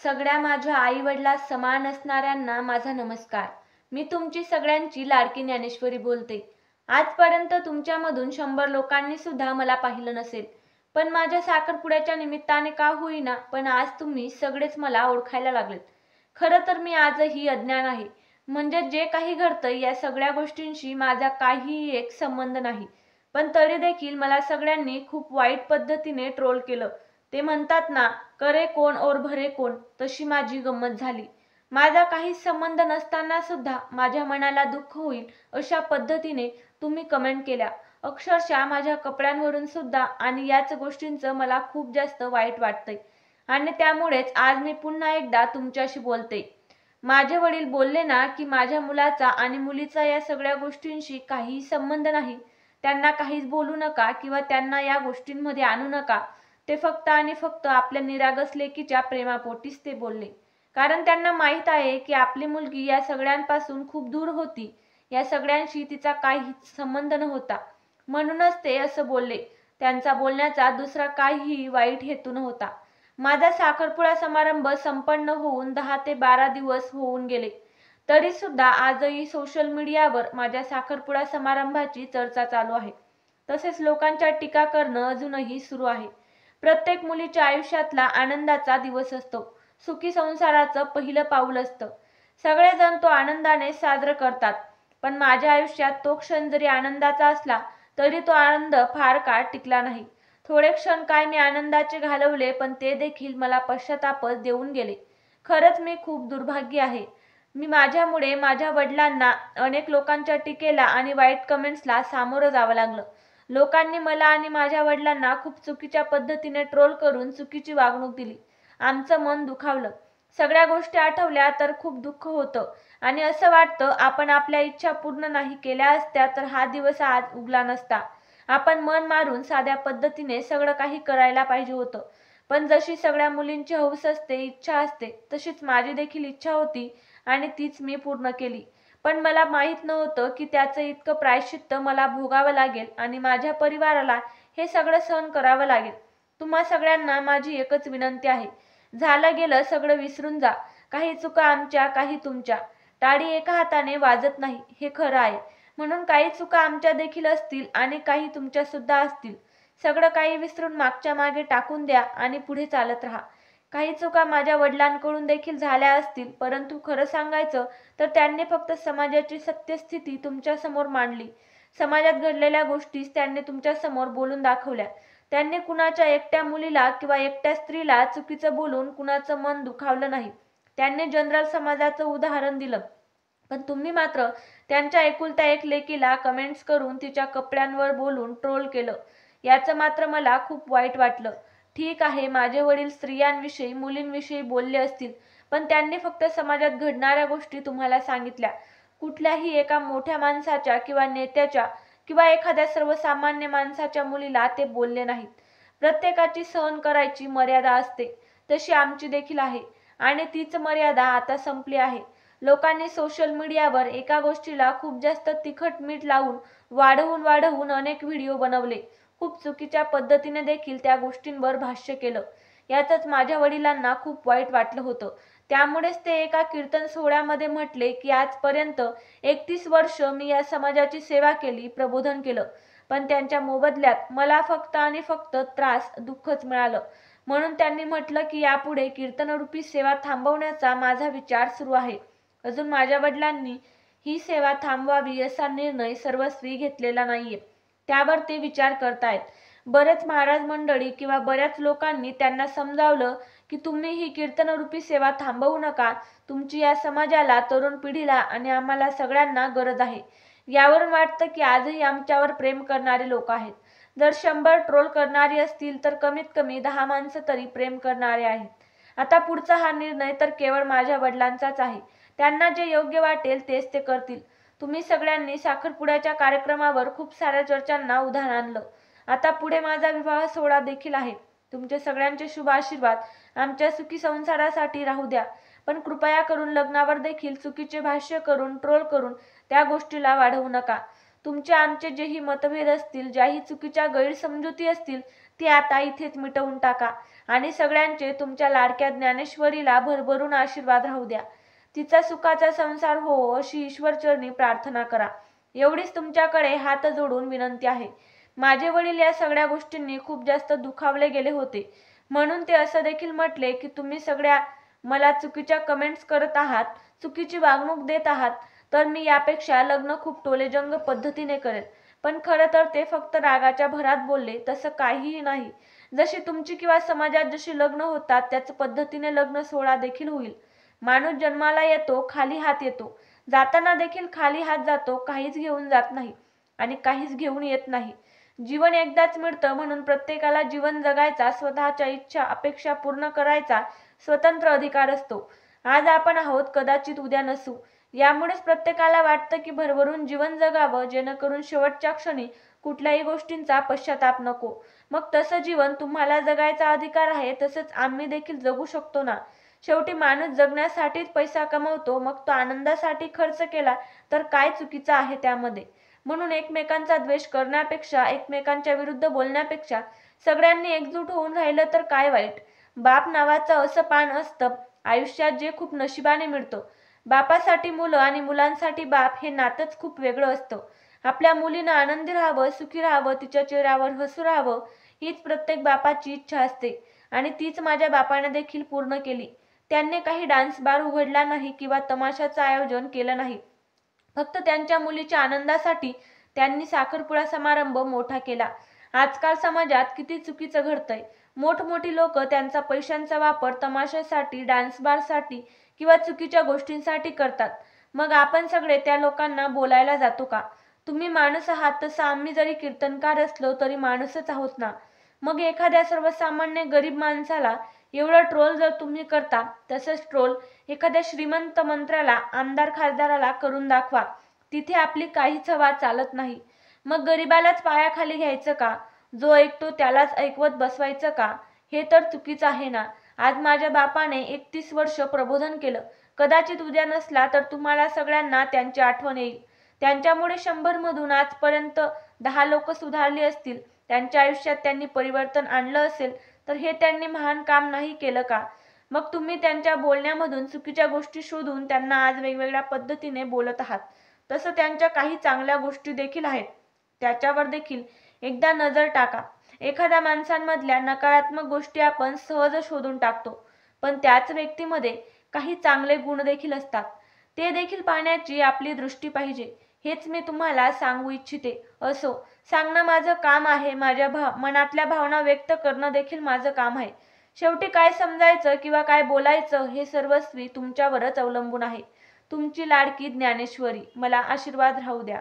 सगळ्या माझ्या आई वडिलांस समान असणाऱ्यांना माझा नमस्कार। मी तुमची सगळ्यांची लाडकी ज्ञानेश्वरी बोलते। आजपर्यंत तुमच्यामधून 100 लोकांनी सुद्धा मला पाहिलं नसेल, पण माझ्या साखरपुड्याच्या निमित्ताने का होईना पण आज तुम्ही सगळेच मला ओळखायला लागलेत। खरं तर मी आजही अज्ञान आहे, म्हणजे जे काही घडतं या सगळ्या गोष्टींशी माझा काहीही एक संबंध नाही, पण तरी देखील मला सगळ्यांनी खूप वाईट पद्धतीने ट्रोल केलं। ते म्हणतात ना, करे कोण और भरे कोण, तशी माझी गंमत झाली। माझा काही संबंध नसताना सुद्धा माझ्या मनाला दुःख होईल अशा पद्धतीने तुम्ही कमेंट केल्या, अक्षरशः माझ्या कपड्यांवरून सुद्धा, आणि याच गोष्टींचं मला खूप जास्त वाईट वाटतंय आणि त्यामुळेच आज मी पुन्हा एकदा तुमच्याशी बोलते। माझे वडील बोलले ना की माझ्या मुलाचा आणि मुलीचा या सगळ्या गोष्टींशी काही संबंध नाही, त्यांना काहीच बोलू नका किंवा त्यांना या गोष्टींमध्ये आणू नका। ते फक्त आणि फक्त आपल्या निरागस लेकीच्या प्रेमापोटीच ते बोलले, कारण त्यांना माहित आहे की आपली मुलगी या सगळ्यांपासून खूप दूर होती, या सगळ्यांशी तिचा काहीच संबंध नव्हता, म्हणूनच ते असं बोलले। त्यांचा बोलण्याचा दुसरा काहीही वाईट हेतू नव्हता। माझा साखरपुडा समारंभ संपन्न होऊन 10 ते 12 दिवस होऊन गेले, तरी सुद्धा आजही सोशल मीडियावर माझ्या साखरपुडा समारंभाची चर्चा चालू आहे। तसेच लोकांच्या टीका करणं अजूनही सुरू आहे। प्रत्येक मुलीच्या आयुष्यातला आनंदाचा दिवस असतो, सुखी संसाराचं पहिलं पाऊल असतं। सगळेजण तो आनंदाने साजरा करतात, पण माझ्या आयुष्यात तो क्षण जरी आनंदाचा असला तरी तो आनंद फार काळ टिकला नाही। थोडे क्षण काय मी आनंदाचे घालवले, पण ते देखील मला पश्चातापच देऊन गेले। खरंच मी खूप दुर्भाग्य आहे। मी माझ्यामुळे माझ्या वडिलांना अनेक लोकांच्या टीकेला आणि वाईट कमेंट्सला सामोरं जावं लागलं। लोकांनी मला आणि माझ्या वडिलांना खूप चुकीच्या पद्धतीने ट्रोल करून चुकीची वागणूक दिली। आमचं मन दुखावलं। सगळ्या गोष्टी आठवल्या तर खूप दुःख होतं आणि असं वाटतं आपण आपल्या इच्छा पूर्ण नाही केल्या असत्या तर हा दिवस आज उगला नसता। आपण मन मारून साध्या पद्धतीने सगळं काही करायला पाहिजे होतं, पण जशी सगळ्या मुलींची हौस असते, इच्छा असते, तशीच माझी देखील इच्छा होती आणि तीच मी पूर्ण केली। पण मला माहित नव्हतं की त्याचं इतकं प्रायश्चित्त मला भोगावं लागेल आणि माझ्या परिवाराला हे सगळं सहन करावं लागेल। तुम्हा सगळ्यांना माझी एकच विनंती आहे, झालं गेलं सगळं विसरून जा। काही चुका आमच्या, काही तुमच्या। टाळी एका हाताने वाजत नाही हे खरं आहे, म्हणून काही चुका आमच्या देखील असतील आणि काही तुमच्या सुद्धा असतील। सगळं काही विसरून मागच्या मागे टाकून द्या आणि पुढे चालत राहा। काही चुका माझ्या वडिलांकडून देखील झाल्या असतील, परंतु खरं सांगायचं तर त्यांनी फक्त समाजाची सत्यस्थिती तुमच्या समोर मांडली। समाजात घडलेल्या गोष्टीच त्यांनी तुमच्या समोर बोलून दाखवल्या। त्यांनी कुणाच्या एकट्या मुलीला किंवा एकट्या स्त्रीला चुकीचं बोलून कुणाचं मन दुखावलं नाही। त्यांनी जनरल समाजाचं उदाहरण दिलं, पण तुम्ही मात्र त्यांच्या एकुलत्या एक लेकीला कमेंट्स करून तिच्या कपड्यांवर बोलून ट्रोल केलं। याचं मात्र मला खूप वाईट वाटलं। ठीक आहे, माझे वडील स्त्रियांविषयी, मुलींविषयी बोलले असतील, पण त्यांनी फक्त समाजात घडणाऱ्या गोष्टी तुम्हाला सांगितल्या। कुठल्याही एका मोठ्या माणसाच्या किंवा नेत्याच्या किंवा एखाद्या सर्वसामान्य माणसाच्या मुलीला ते बोलले नाहीत। प्रत्येकाची सहन करायची मर्यादा असते, तशी आमची देखील आहे आणि तीच मर्यादा आता संपली आहे। लोकांनी सोशल मीडियावर एका गोष्टीला खूप जास्त तिखट मीठ लावून वाढवून अनेक व्हिडिओ बनवले। खूप चुकीच्या पद्धतीने देखील त्या गोष्टींवर भाष्य केलं। यातच माझ्या वडिलांना खूप वाईट वाटलं होतं। त्यामुळेच ते एका कीर्तन सोहळ्यामध्ये म्हटले की आजपर्यंत 31 वर्ष मी या समाजाची सेवा केली, प्रबोधन केलं, पण त्यांच्या मोबदल्यात मला फक्त आणि फक्त त्रास, दुःखच मिळालं। म्हणून त्यांनी म्हटलं की यापुढे कीर्तनरूपी सेवा थांबवण्याचा माझा विचार सुरू आहे। अजून माझ्या वडिलांनी ही सेवा थांबवावी असा निर्णय सर्वस्वी घेतलेला नाहीये, त्यावर ते विचार करतायत। बरेच महाराज मंडळी किंवा बऱ्याच लोकांनी त्यांना समजावलं की तुम्ही ही कीर्तनरूपी सेवा थांबवू नका, तुमची या समाजाला, तरुण पिढीला आणि आम्हाला सगळ्यांना गरज आहे। यावरून वाटतं की आजही आमच्यावर प्रेम करणारे लोक आहेत। जर 100 ट्रोल करणारी असतील तर कमीत कमी 10 माणसं तरी प्रेम करणारे आहेत। आता पुढचा हा निर्णय तर केवळ माझ्या वडिलांचाच आहे, त्यांना जे योग्य वाटेल तेच ते करतील। तुम्ही सगळ्यांनी साखरपुड्याच्या कार्यक्रमावर खूप साऱ्या चर्चांना उधाण आणलं। आता पुढे माझा विवाह सोहळा देखील आहे। तुमचे सगळ्यांचे शुभ आशीर्वाद आमच्या सुखी संसारासाठी राहू द्या, पण कृपया करून लग्नावर देखील चुकीचे भाष्य करून, ट्रोल करून त्या गोष्टीला वाढवू नका। तुमचे आमचे जेही मतभेद असतील, ज्याही चुकीच्या गैरसमजुती असतील, ते आता इथेच मिटवून टाका आणि सगळ्यांचे तुमच्या लाडक्या ज्ञानेश्वरीला भरभरून आशीर्वाद राहू द्या. तिचा सुखाचा संसार हो अशी ईश्वरचरणी प्रार्थना करा. एवढीच तुमच्याकडे हात जोडून विनंती आहे. माझे वडील या सगळ्या गोष्टींनी खूप जास्त दुखावले गेले होते, म्हणून ते असं देखील म्हटले की तुम्ही सगळ्या मला चुकीच्या कमेंट्स करत आहात, चुकीची वागणूक देत आहात, तर मी यापेक्षा लग्न खूप टोलेजंग पद्धतीने करेल. पण खरं तर ते फक्त रागाच्या भरात बोलले, तसं काहीही नाही. जशी तुमची किंवा समाजात जशी लग्न होतात त्याच पद्धतीने लग्न सोहळा देखील होईल. माणूस जन्माला येतो, खाली हात येतो, जाताना देखील खाली हात जातो, काहीच घेऊन जात नाही आणि काहीच घेऊन येत नाही. जीवन एकदाच मिळतं, म्हणून प्रत्येकाला जीवन जगायचा, स्वतःच्या इच्छा अपेक्षा पूर्ण करायचा स्वतंत्र अधिकार असतो. आज आपण आहोत, कदाचित उद्या नसू. यामुळेच प्रत्येकाला वाटतं की भरभरून जीवन जगावं, जेणेकरून शेवटच्या क्षणी कुठल्याही गोष्टींचा पश्चाताप नको. मग तसं जीवन तुम्हाला जगायचा अधिकार आहे, तसंच आम्ही देखील जगू शकतो ना. शेवटी माणूस जगण्यासाठीच पैसा कमवतो, मग तो आनंदासाठी खर्च केला तर काय चुकीचं आहे त्यामध्ये? म्हणून एकमेकांचा द्वेष करण्यापेक्षा, एकमेकांच्या विरुद्ध बोलण्यापेक्षा सगळ्यांनी एकजूट होऊन राहिलं तर काय वाईट? बाप नावाचं असं पान असतं आयुष्यात जे खूप नशिबाने मिळतं. बापासाठी मुलं आणि मुलांसाठी बाप हे नातंच खूप वेगळं असतं. आपल्या मुलीनं आनंदी राहावं, सुखी राहावं, तिच्या चेहऱ्यावर हसू राहावं, हीच प्रत्येक बापाची इच्छा असते आणि तीच माझ्या बापाने देखील पूर्ण केली. त्यांनी काही डान्स बार उघडला नाही किंवा तमाशाचं आयोजन केलं नाही. फक्त त्यांच्या मुलीच्या आनंदासाठी त्यांनी साखरपुडा समारंभ मोठा केला. आजकाल समाजात किती चुकीचं घडतंय. मोठमोठी लोक त्यांचा पैशांचा वापर तमाशासाठी, डान्स बारसाठी किंवा चुकीच्या गोष्टींसाठी करतात. मग आपण सगळे त्या लोकांना बोलायला जातो का? तुम्ही माणूस आहात, तसं आम्ही जरी कीर्तनकार असलो तरी माणूसच आहोत ना. मग एखाद्या सर्वसामान्य गरीब माणसाला एवढं ट्रोल जर तुम्ही करता, तसंच ट्रोल एखाद्या श्रीमंत मंत्र्याला, आमदार खासदाराला करून दाखवा. तिथे आपली काहीच हवा चालत नाही. मग गरीबालाच पायाखाली घ्यायचं का? जो ऐकतो त्यालाच ऐकवत बसवायचं का? हे तर चुकीचं आहे ना. आज माझ्या बापाने 31 वर्ष प्रबोधन केलं. कदाचित उद्या नसला तर तुम्हाला सगळ्यांना त्यांची आठवण येईल. त्यांच्यामुळे 100 मधून आजपर्यंत 10 लोक सुधारली असतील. त्यांच्या आयुष्यात त्यांनी परिवर्तन आणलं असेल तर हे त्यांनी महान काम नाही केलं का? मग तुम्ही त्यांच्या बोलण्यामधून चुकीच्या गोष्टी शोधून त्यांना आज वेगवेगळ्या पद्धतीने बोलत आहात. तसं त्यांच्या काही चांगल्या गोष्टी देखील आहेत, त्याच्यावर देखील एकदा नजर टाका. एखाद्या माणसांमधल्या नकारात्मक गोष्टी आपण सहज शोधून टाकतो, पण त्याच व्यक्तीमध्ये काही चांगले गुण देखील असतात. ते देखील पाहण्याची आपली दृष्टी पाहिजे. हेच मी तुम्हाला सांगू इच्छिते. असो, सांगणं माझं काम आहे, माझ्या मनातल्या भावना व्यक्त करणं देखील माझं काम आहे. शेवटी काय समजायचं किंवा काय बोलायचं हे सर्वस्वी तुमच्यावरच अवलंबून आहे. तुमची लाडकी ज्ञानेश्वरी. मला आशीर्वाद राहू द्या.